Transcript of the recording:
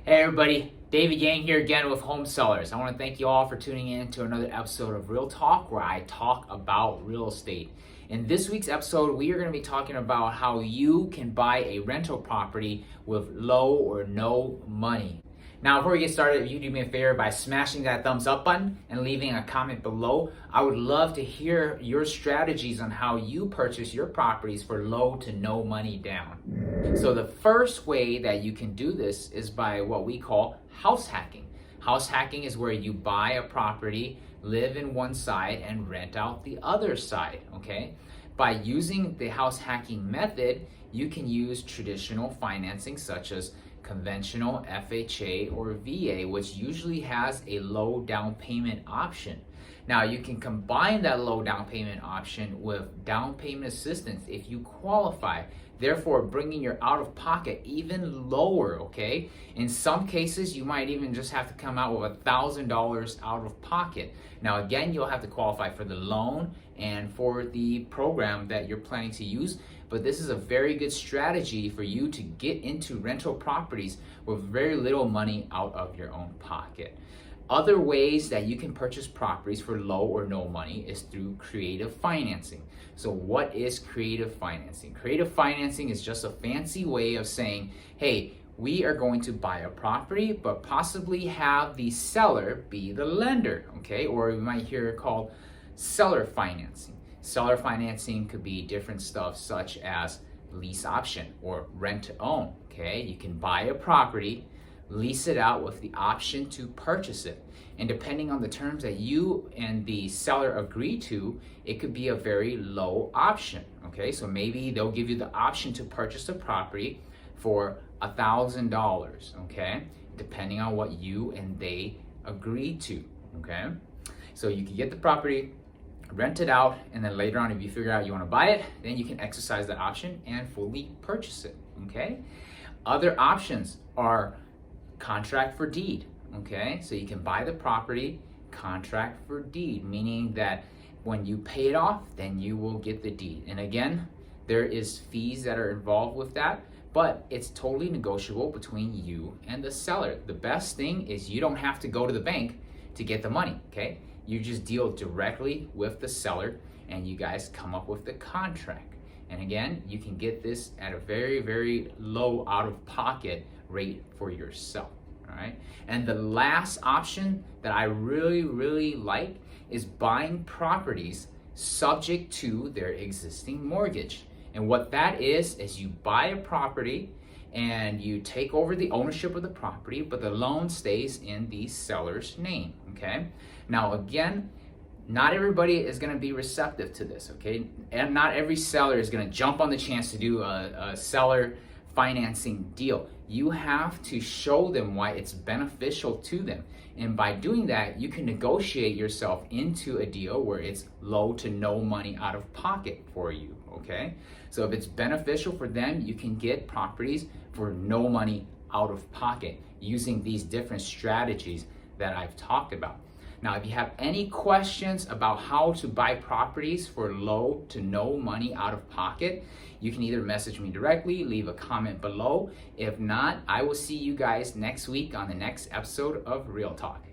Hey everybody, David Yang here again with Home Sellers. I want to thank you all for tuning in to another episode of Real Talk where I talk about real estate. In this week's episode, we are going to be talking about how you can buy a rental property with low or no money. Now, before we get started, if you do me a favor by smashing that thumbs up button and leaving a comment below, I would love to hear your strategies on how you purchase your properties for low to no money down. So the first way that you can do this is by what we call house hacking. House hacking is where you buy a property, live in one side, and rent out the other side, okay? By using the house hacking method, you can use traditional financing such as conventional FHA or VA, which usually has a low down payment option. Now you can combine that low down payment option with down payment assistance if you qualify, therefore bringing your out of pocket even lower, okay? In some cases, you might even just have to come out with $1,000 out of pocket. Now again, you'll have to qualify for the loan and for the program that you're planning to use, but this is a very good strategy for you to get into rental properties with very little money out of your own pocket. Other ways that you can purchase properties for low or no money is through creative financing. So what is creative financing? Creative financing is just a fancy way of saying, hey, we are going to buy a property, but possibly have the seller be the lender, okay? Or we might hear it called seller financing. Seller financing could be different stuff such as lease option or rent to own, okay? You can buy a property, lease it out with the option to purchase it. And depending on the terms that you and the seller agree to, it could be a very low option, okay? So maybe they'll give you the option to purchase the property for $1,000, okay? Depending on what you and they agree to, okay? So you can get the property, rent it out, and then later on, if you figure out you want to buy it, then you can exercise that option and fully purchase it, okay? Other options are contract for deed, okay? So you can buy the property, contract for deed, meaning that when you pay it off, then you will get the deed. And again, there is fees that are involved with that, but it's totally negotiable between you and the seller. The best thing is you don't have to go to the bank to get the money, okay? You just deal directly with the seller and you guys come up with the contract. And again, you can get this at a very, very low out of pocket rate for yourself, all right? And the last option that I really, really like is buying properties subject to their existing mortgage. And what that is you buy a property and you take over the ownership of the property, but the loan stays in the seller's name, okay? Now again, not everybody is gonna be receptive to this, okay? And not every seller is gonna jump on the chance to do a seller financing deal. You have to show them why it's beneficial to them. And by doing that, you can negotiate yourself into a deal where it's low to no money out of pocket for you, okay? So if it's beneficial for them, you can get properties for no money out of pocket using these different strategies that I've talked about. Now, if you have any questions about how to buy properties for low to no money out of pocket, you can either message me directly, leave a comment below. If not, I will see you guys next week on the next episode of Real Talk.